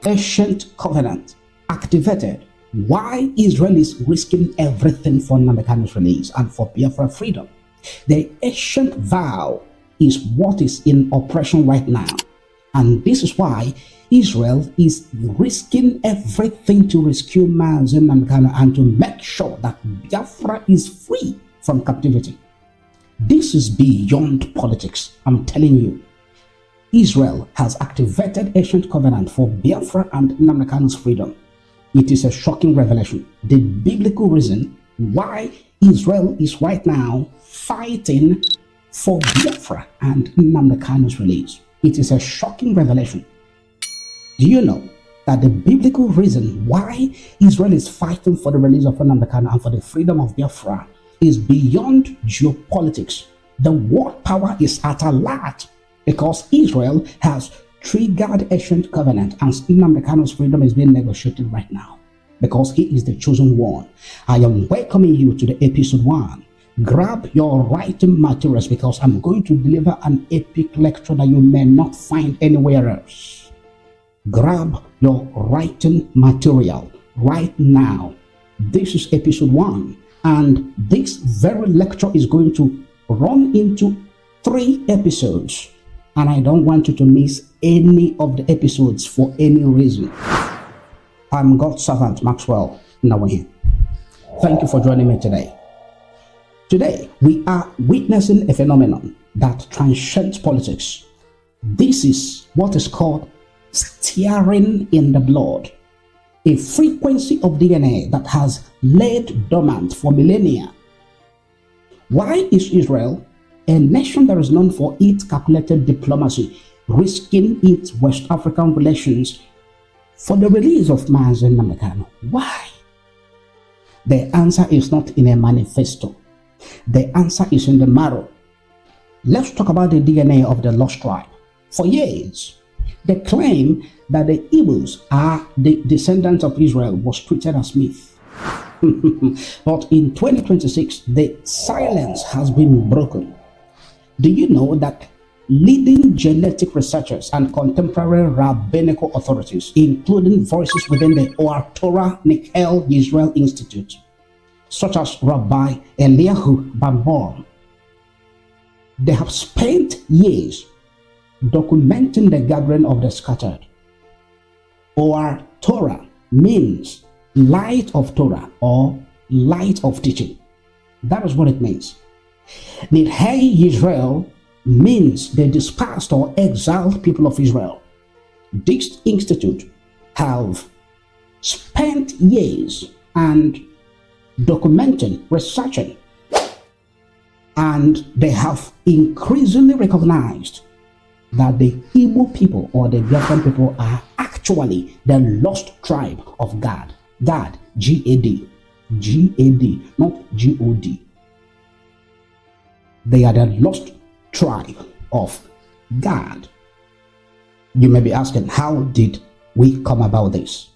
ancient covenant activated. Why Israel is risking everything for Nnamdi Kanu's release and for Biafra freedom. The ancient vow is what is in operation right now. And this is why Israel is risking everything to rescue Nnamdi Kanu and to make sure that Biafra is free from captivity. This is beyond politics, I'm telling you. Israel has activated ancient covenant for Biafra and Nnamdi Kanu's freedom. It is a shocking revelation. The biblical reason why Israel is right now fighting for Biafra and Nnamdi Kanu's release. It is a shocking revelation. Do you know that the biblical reason why Israel is fighting for the release of Nnamdi Kanu and for the freedom of Biafra is beyond geopolitics? The world power is at alert because Israel has triggered ancient covenant and Nnamdi Kanu's freedom is being negotiated right now because he is the chosen one. I am welcoming you to the episode 1. Grab your writing materials because I'm going to deliver an epic lecture that you may not find anywhere else. Grab your writing material right now. This is episode 1, and this very lecture is going to run into 3 episodes, and I don't want you to miss any of the episodes for any reason. I'm God's servant, Maxwell Nnawuihe. Thank you for joining me today. Today, we are witnessing a phenomenon that transcends politics. This is what is called stirring in the blood, a frequency of DNA that has laid dormant for millennia. Why is Israel, a nation that is known for its calculated diplomacy, risking its West African relations for the release of Nnamdi Kanu? Why? The answer is not in a manifesto. The answer is in the marrow. Let's talk about the DNA of the lost tribe. For years, the claim that the Igbos are the descendants of Israel was treated as myth. But in 2026, the silence has been broken. Do you know that leading genetic researchers and contemporary rabbinical authorities, including voices within the Torah-Nidchei Israel Institute, such as Rabbi Eliahu Birnbaum, they have spent years documenting the gathering of the scattered? Or Torah means light of Torah or light of teaching. That is what it means. Nidchei Israel means the dispersed or exiled people of Israel. This institute have spent years and documenting, researching, and they have increasingly recognized that the Igbo people or the Biafran people are actually the lost tribe of God. God, G-A-D, G-A-D, not G-O-D. They are the lost tribe of God. You may be asking, how did we come about this?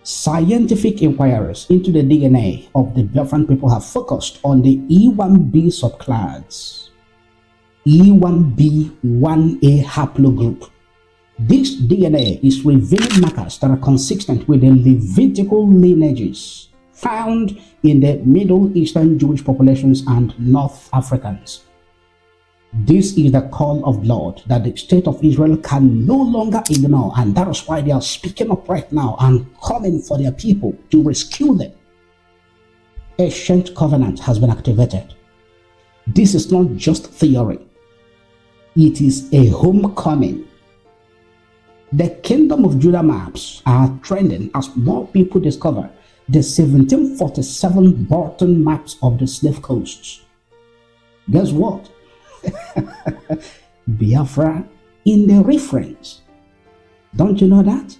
Scientific inquiries into the DNA of the Biafran people have focused on the E1b subclass, E1b1a haplogroup. This DNA is revealing markers that are consistent with the Levitical lineages found in the Middle Eastern Jewish populations and North Africans. This is the call of blood that the state of Israel can no longer ignore, and that is why they are speaking up right now and coming for their people to rescue them. Ancient covenant has been activated. This is not just theory. It is a homecoming. The Kingdom of Judah maps are trending as more people discover the 1747 Burton maps of the slave coasts. Guess what? Biafra in the reference. Don't you know that?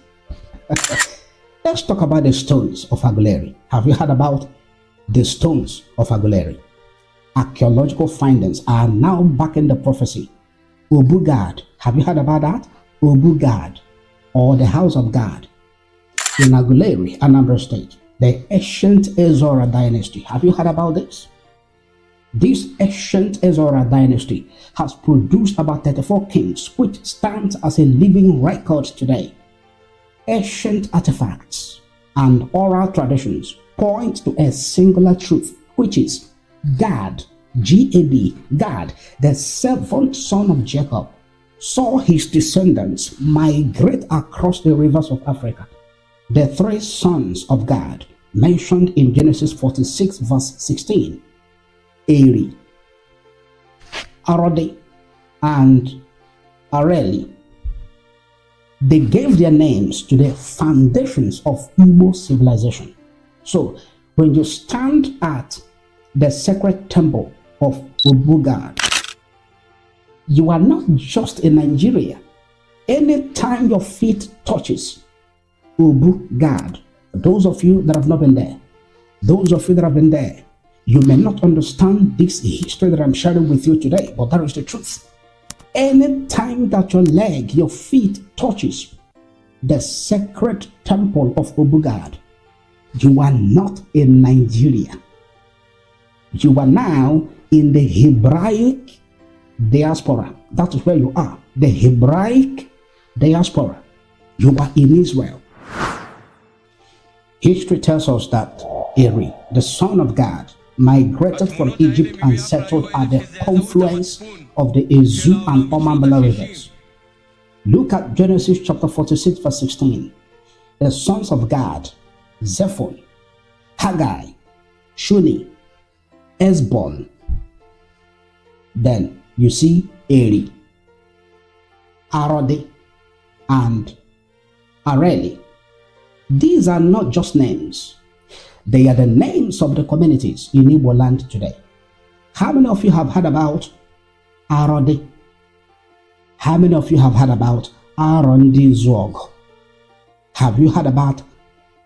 Let's talk about the stones of Aguleri. Have you heard about the stones of Aguleri? Archaeological findings are now backing the prophecy. Obugad, have you heard about that? Obugad, or the house of God in Aguleri, Anambra State, the ancient Ezeora dynasty. Have you heard about this? This ancient Ezeora dynasty has produced about 34 kings, which stands as a living record today. ancient artifacts and oral traditions point to a singular truth, which is Gad, G-A-D, Gad, the seventh son of Jacob, saw his descendants migrate across the rivers of Africa. The three sons of Gad, mentioned in Genesis 46 verse 16, Eri, Arodi, and Areli. They gave their names to the foundations of Igbo civilization. So, when you stand at the sacred temple of Obugad, you are not just in Nigeria. Anytime your feet touches Obugad, those of you that have not been there, those of you that have been there, you may not understand this history that I'm sharing with you today, but that is the truth. Anytime that your feet touches the sacred temple of Obugad, you are not in Nigeria. You are now in the Hebraic diaspora. That is where you are. The Hebraic diaspora. You are in Israel. History tells us that Eri, the son of Gad, migrated from Egypt and settled at the confluence of the Ezu and Omambala rivers. Look at Genesis chapter 46 verse 16. The sons of Gad, Zephon, Haggai, Shuni, Esbon. Then you see Eri, Arodi, and Areli. These are not just names. They are the names of the communities in Igbo land today. How many of you have heard about Arodi? How many of you have heard about Arondi Zog? Have you heard about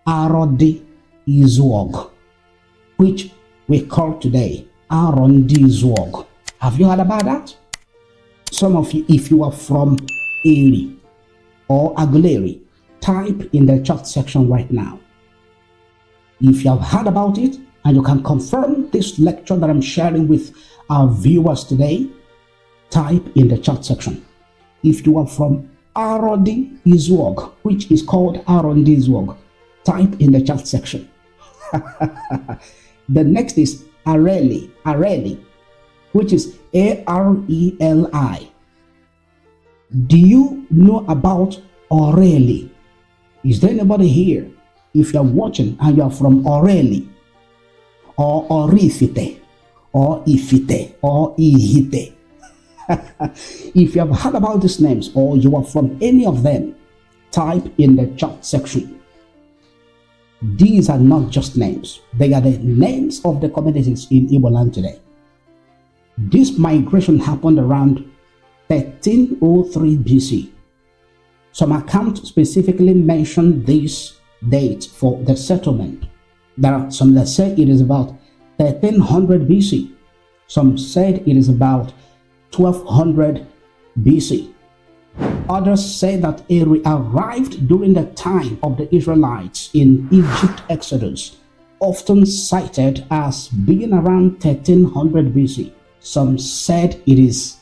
Arodi Izog, which we call today Arondi Zog? Have you heard about that? Some of you, if you are from Eri or Aguleri, type in the chat section right now. If you have heard about it and you can confirm this lecture that I'm sharing with our viewers today, type in the chat section. If you are from Arodi Izwog, which is called Arondi Izwog, type in the chat section. The next is Areli, which is A-R-E-L-I. Do you know about Oreli? Is there anybody here? If you're watching and you're from Oreli, or Orifite, or Ifite, or Ihite, if you have heard about these names or you are from any of them, type in the chat section. These are not just names. They are the names of the communities in Igbo land today. This migration happened around 1303 BC. Some accounts specifically mention this date for the settlement. There are some that say it is about 1300 BC. Some said it is about 1200 BC. Others say that Eri arrived during the time of the Israelites in Egypt Exodus, often cited as being around 1300 BC. Some said it is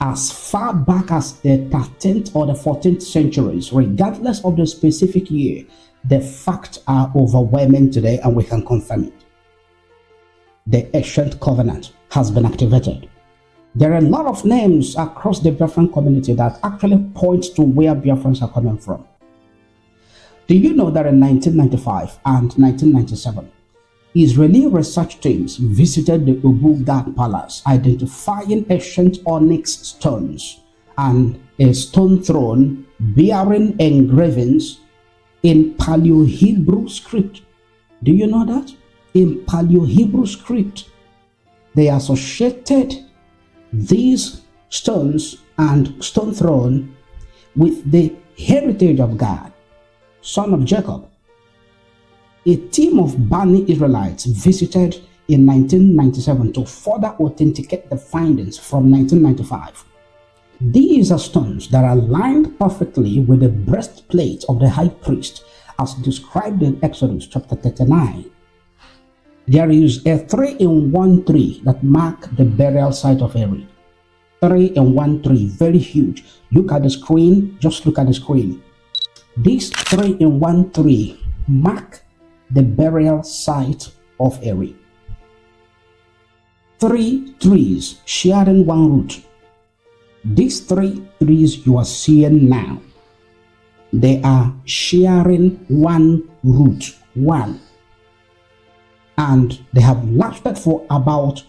as far back as the 13th or the 14th centuries. Regardless of the specific year, the facts are overwhelming today and we can confirm it. The ancient covenant has been activated. There are a lot of names across the Biafran community that actually point to where Biafrans are coming from. Do you know that in 1995 and 1997, Israeli research teams visited the Obugad Palace, identifying ancient onyx stones and a stone throne bearing engravings in Paleo-Hebrew script. Do you know that? In Paleo-Hebrew script, they associated these stones and stone throne with the heritage of God, son of Jacob. A team of Bani Israelites visited in 1997 to further authenticate the findings from 1995. These are stones that are aligned perfectly with the breastplate of the high priest as described in Exodus chapter 39. There is a 3-in-1 tree that mark the burial site of Eri. 3-in-1 tree, very huge. Look at the screen, just look at the screen. These 3 in 1 tree mark the burial site of Eri. 3 trees sharing one root. These 3 trees you are seeing now, they are sharing one root, one. And they have lasted for about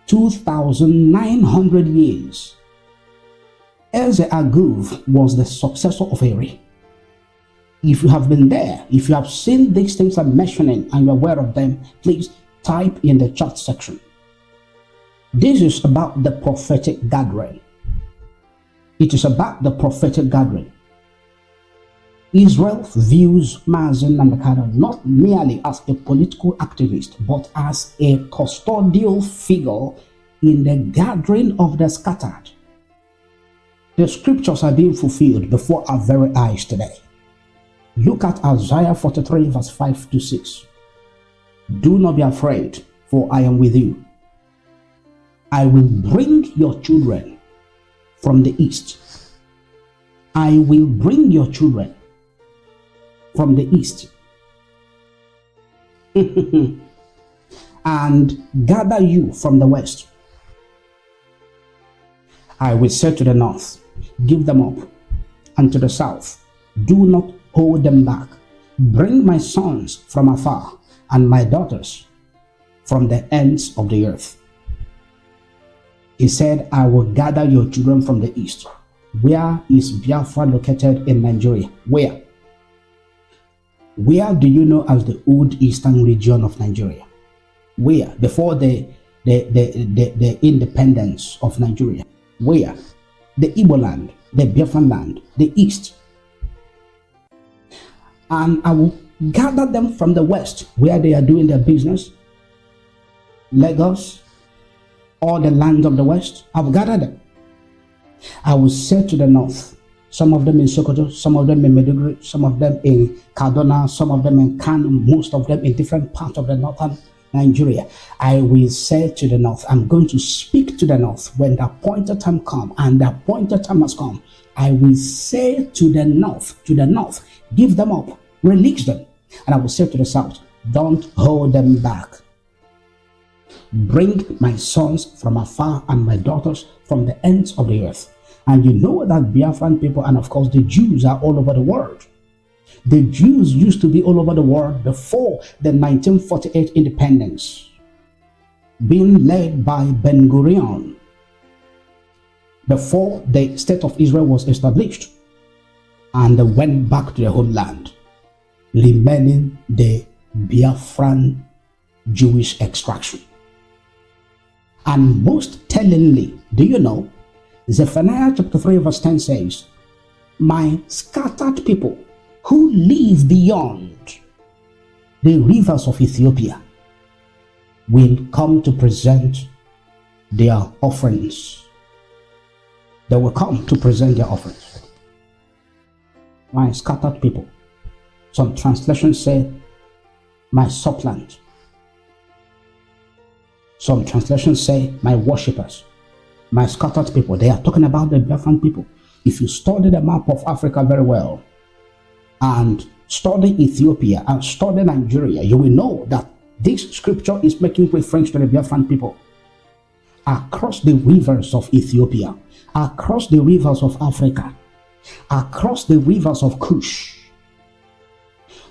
2,900 years. Ezeaguv was the successor of Eri. If you have been there, if you have seen these things I'm mentioning and you're aware of them, please type in the chat section. This is about the prophetic gathering. It is about the prophetic gathering. Israel views Nnamdi Kanu not merely as a political activist, but as a custodial figure in the gathering of the scattered. The scriptures are being fulfilled before our very eyes today. Look at Isaiah 43 verse 5 to 6. Do not be afraid, for I am with you. I will bring your children from the east. I will bring your children from the east and gather you from the west. I will say to the north, give them up, and to the south, do not hold them back. Bring my sons from afar and my daughters from the ends of the earth. He said, I will gather your children from the east. Where is Biafra located in Nigeria? Where? Where do you know as the old eastern region of Nigeria? Where? Before the independence of Nigeria. Where? The Igbo land, the Biafra land, the east. And I will gather them from the west, where they are doing their business. Lagos, all the lands of the west, I will gather them. I will say to the north, some of them in Sokoto, some of them in Maiduguri, some of them in Kaduna, some of them in Kano, most of them in different parts of the northern Nigeria. I will say to the north, I'm going to speak to the north when the appointed time comes, and the appointed time has come. I will say to the north, give them up, release them. And I will say to the south, don't hold them back. Bring my sons from afar and my daughters from the ends of the earth. And you know that Biafran people, and of course the Jews, are all over the world. The Jews used to be all over the world before the 1948 independence, being led by Ben Gurion, before the state of Israel was established, and they went back to their homeland, remaining the Biafran Jewish extraction. And most tellingly, do you know, Zephaniah chapter 3 verse 10 says, my scattered people who live beyond the rivers of Ethiopia will come to present their offerings. They will come to present their offerings. My scattered people. Some translations say, my supplant. Some translations say, my worshippers. My scattered people. They are talking about the Biafran people. If you study the map of Africa very well, and study Ethiopia and study Nigeria, you will know that this scripture is making reference to the Biafran people. Across the rivers of Ethiopia, across the rivers of Africa, across the rivers of Kush.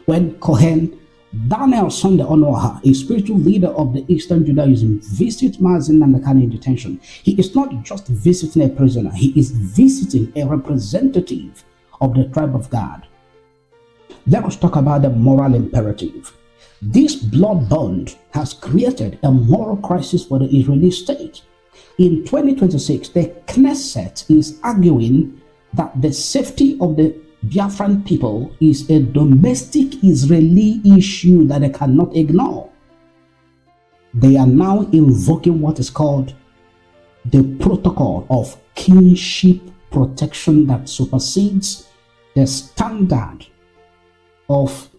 When Kohen Daniel Sunday Onuoha, a spiritual leader of the Eastern Judaism, visits Nnamdi Kanu in detention, he is not just visiting a prisoner, he is visiting a representative of the tribe of God. Let us talk about the moral imperative. This blood bond has created a moral crisis for the Israeli state. In 2026, the Knesset is arguing that the safety of the Biafran people is a domestic Israeli issue that they cannot ignore. They are now invoking what is called the protocol of kingship protection that supersedes the standard of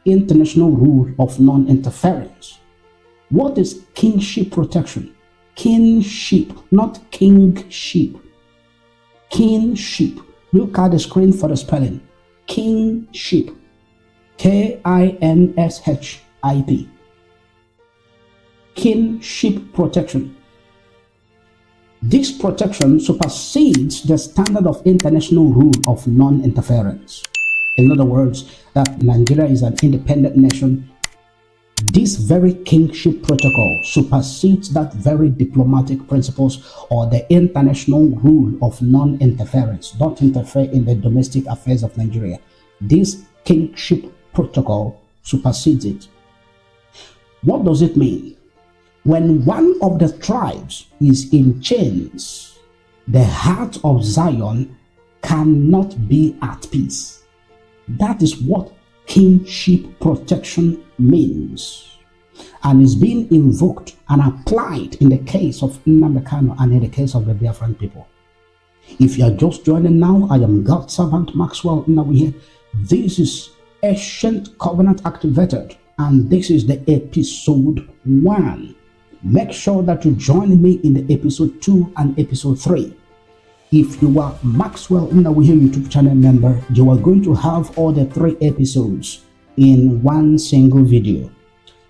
international rule of non-interference. What is kingship protection? Kinship, not kingship. Kingship. Look at the screen for the spelling. kingship, Kinship, kingship protection. This protection supersedes the standard of international rule of non-interference. In other words, that Nigeria is an independent nation. This very kingship protocol supersedes that very diplomatic principles or the international rule of non-interference. Don't interfere in the domestic affairs of Nigeria. This kingship protocol supersedes it. What does it mean? When one of the tribes is in chains, the heart of Zion cannot be at peace. That is what kingship protection means, and is being invoked and applied in the case of Nnamdi Kanu and in the case of the Biafran people. If you are just joining now, I am God's servant Maxwell Nnawuihe. This is Ancient Covenant Activated, and this is the episode 1. Make sure that you join me in the episode 2 and episode 3. If you are Maxwell Nnawuihe YouTube channel member, you are going to have all the 3 episodes in one single video.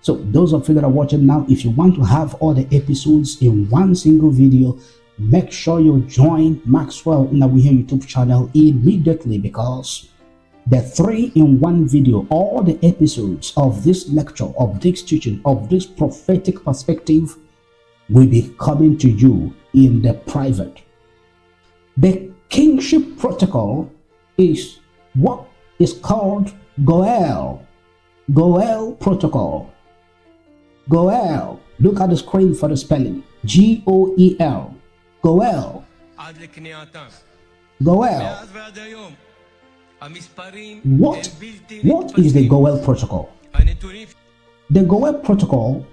So those of you that are watching now, if you want to have all the episodes in one single video, make sure you join Maxwell Nnawuihe YouTube channel immediately, because the 3-in-1 video, all the episodes of this lecture, of this teaching, of this prophetic perspective will be coming to you in the private. The kingship protocol is what is called Goel protocol. Goel. Look at the screen for the spelling. Goel. Goel. Goel. What is the Goel protocol? The Goel protocol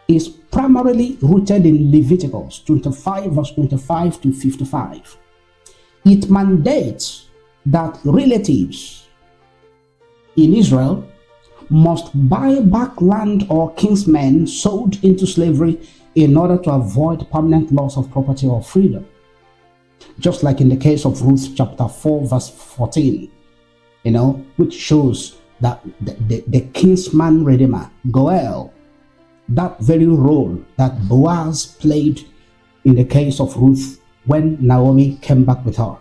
is primarily rooted in Leviticus 25 verse 25 to 55. It mandates that relatives in Israel must buy back land or kinsmen sold into slavery in order to avoid permanent loss of property or freedom. Just like in the case of Ruth chapter 4 verse 14, which shows that the kinsman redeemer, Goel, that very role that Boaz played in the case of Ruth when Naomi came back with her.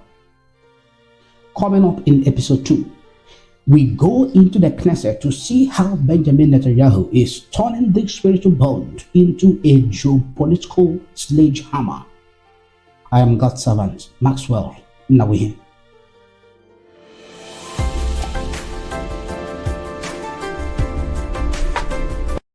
Coming up in episode 2, we go into the Knesset to see how Benjamin Netanyahu is turning this spiritual bond into a geopolitical sledgehammer. I am God's servant, Maxwell Nnawuihe.